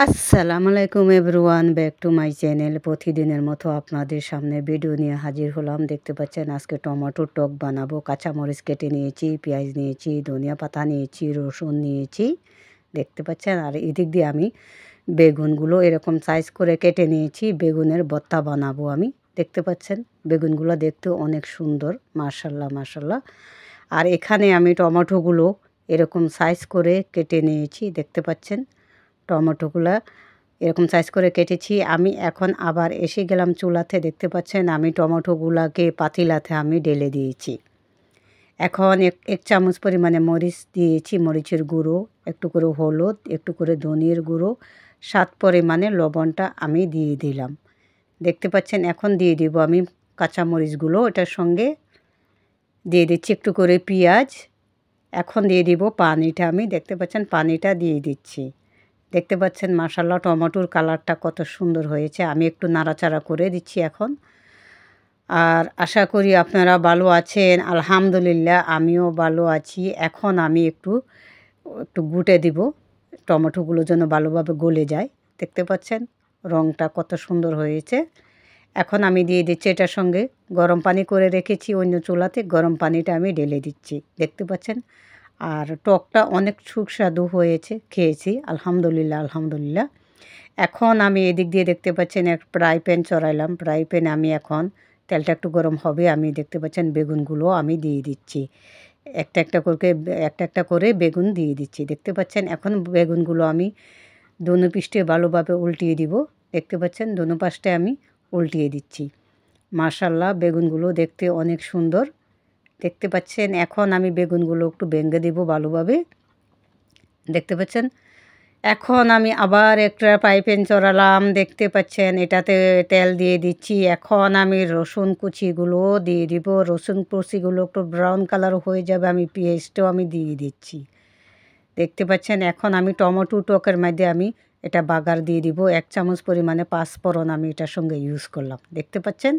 আসসালামু আলাইকুম everyone, back to my channel. প্রতিদিনের মতো আপনাদের সামনে ভিডিও নিয়ে হাজির হলাম। দেখতে পাচ্ছেন আজকে টমেটোর টক বানাবো। কাঁচামরিচ কেটে নিয়েছি, পেঁয়াজ নিয়েছি, ধনিয়া পাতা নিয়েছি, রসুন নিয়েছি, দেখতে পাচ্ছেন। আর এদিক দিয়ে আমি বেগুনগুলো এরকম সাইজ করে কেটে নিয়েছি। বেগুনের ভর্তা বানাবো আমি, দেখতে পাচ্ছেন। বেগুনগুলো দেখতেও অনেক সুন্দর, মাশাল্লাহ মাশাল্লাহ। আর এখানে আমি টমেটোগুলো এরকম সাইজ করে কেটে নিয়েছি, দেখতে পাচ্ছেন। টমেটোগুলো এরকম সাইজ করে কেটেছি। আমি এখন আবার এসে গেলাম চুলাতে, দেখতে পাচ্ছেন। আমি টমেটোগুলোকে পাতিলাতে আমি ঢেলে দিয়েছি। এখন এক চামচ পরিমাণে মরিচ দিয়েছি, মরিচের গুঁড়ো, একটু করে হলুদ, একটু করে ধনিয়ার গুঁড়ো, স্বাদ পরিমাণে লবণটা আমি দিয়ে দিলাম, দেখতে পাচ্ছেন। এখন দিয়ে দিব আমি কাঁচামরিচগুলো, এটার সঙ্গে দিয়ে দিচ্ছি একটু করে পেঁয়াজ। এখন দিয়ে দিব পানিটা, আমি দেখতে পাচ্ছেন পানিটা দিয়ে দিচ্ছি, দেখতে পাচ্ছেন। মাশাল্লাহ টমেটোর কালারটা কত সুন্দর হয়েছে। আমি একটু নাড়াচাড়া করে দিচ্ছি এখন। আর আশা করি আপনারা ভালো আছেন। আলহামদুলিল্লাহ আমিও ভালো আছি। এখন আমি একটু একটু গুটে দিব, টমেটোগুলো যেন ভালোভাবে গলে যায়। দেখতে পাচ্ছেন রঙটা কত সুন্দর হয়েছে। এখন আমি দিয়ে দিচ্ছি এটার সঙ্গে গরম পানি করে রেখেছি অন্য চুলাতে, গরম পানিটা আমি ঢেলে দিচ্ছি, দেখতে পাচ্ছেন। আর টকটা অনেক সুস্বাদু হয়েছে, খেয়েছি আলহামদুলিল্লাহ আলহামদুলিল্লাহ। এখন আমি এদিক দিয়ে দেখতে পাচ্ছেন এক ফ্রাই প্যান চড়াইলাম। ফ্রাই প্যানে আমি এখন তেলটা একটু গরম হবে, আমি দেখতে পাচ্ছেন বেগুনগুলো আমি দিয়ে দিচ্ছি। একটা একটা করে বেগুন দিয়ে দিচ্ছি, দেখতে পাচ্ছেন। এখন বেগুনগুলো আমি দোনো পিষ্টে ভালোভাবে উল্টিয়ে দিব, দেখতে পাচ্ছেন। দোনো পাশে আমি উল্টিয়ে দিচ্ছি। মাশাল্লাহ বেগুনগুলো দেখতে অনেক সুন্দর, দেখতে পাচ্ছেন। এখন আমি বেগুনগুলো একটু ভেঙে দিব ভালোভাবে, দেখতে পাচ্ছেন। এখন আমি আবার একটা ফ্রাই প্যান চড়ালাম, দেখতে পাচ্ছেন। এটাতে তেল দিয়ে দিচ্ছি। এখন আমি রসুন কুচিগুলো দিয়ে দিব। রসুন কুচিগুলো একটু ব্রাউন কালার হয়ে যাবে, আমি পেঁয়াজটাও আমি দিয়ে দিচ্ছি, দেখতে পাচ্ছেন। এখন আমি টমেটো টকের মধ্যে আমি এটা বাগার দিয়ে দিব। এক চামচ পরিমাণে পাঁচফোড়ন আমি এটার সঙ্গে ইউজ করলাম, দেখতে পাচ্ছেন।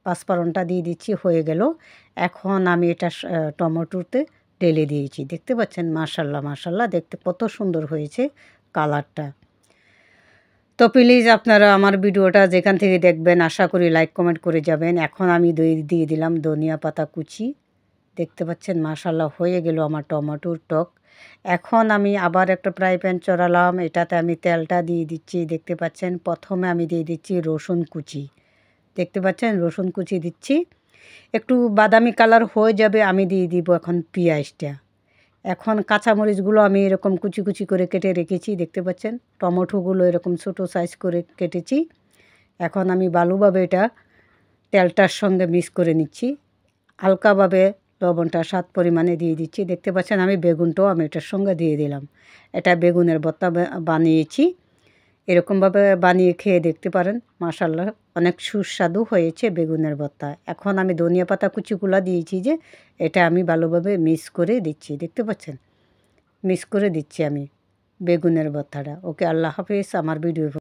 পাঁচফোড়নটা দিয়ে দিচ্ছি, হয়ে গেল। এখন আমি এটা টমেটোতে ঢেলে দিয়েছি, দেখতে পাচ্ছেন। মাশাল্লাহ মাশাল্লাহ দেখতে কত সুন্দর হয়েছে কালারটা। তো প্লিজ আপনারা আমার ভিডিওটা যেখান থেকে দেখবেন আশা করি লাইক কমেন্ট করে যাবেন। এখন আমি দিয়ে দিলাম ধনিয়া পাতা কুচি, দেখতে পাচ্ছেন। মাশাল্লাহ হয়ে গেল আমার টমেটোর টক। এখন আমি আবার একটা ফ্রাই প্যান চড়ালাম, এটাতে আমি তেলটা দিয়ে দিচ্ছি, দেখতে পাচ্ছেন। প্রথমে আমি দিয়ে দিচ্ছি রসুন কুচি, দেখতে পাচ্ছেন। রসুন কুচি দিচ্ছি, একটু বাদামি কালার হয়ে যাবে, আমি দিয়ে দিব এখন পেঁয়াজটা। এখন কাঁচামরিচগুলো আমি এরকম কুচি কুচি করে কেটে রেখেছি, দেখতে পাচ্ছেন। টমেটোগুলো এরকম ছোটো সাইজ করে কেটেছি। এখন আমি ভালোভাবে এটা তেলটার সঙ্গে মিক্স করে নিচ্ছি, হালকাভাবে লবণটা স্বাদ পরিমাণে দিয়ে দিচ্ছি, দেখতে পাচ্ছেন। আমি বেগুনটাও আমি এটার সঙ্গে দিয়ে দিলাম। এটা বেগুনের ভর্তা বানিয়েছি, এরকমভাবে বানিয়ে খেয়ে দেখতে পারেন। মাশাল্লাহ অনেক সুস্বাদু হয়েছে বেগুনের ভর্তা। এখন আমি ধনিয়া পাতা কুচিগুলো দিয়েছি যে, এটা আমি ভালোভাবে মিক্স করে দিচ্ছি, দেখতে পাচ্ছেন। মিক্স করে দিচ্ছি আমি বেগুনের ভর্তাটা। ওকে, আল্লাহ হাফেজ। আমার ভিডিও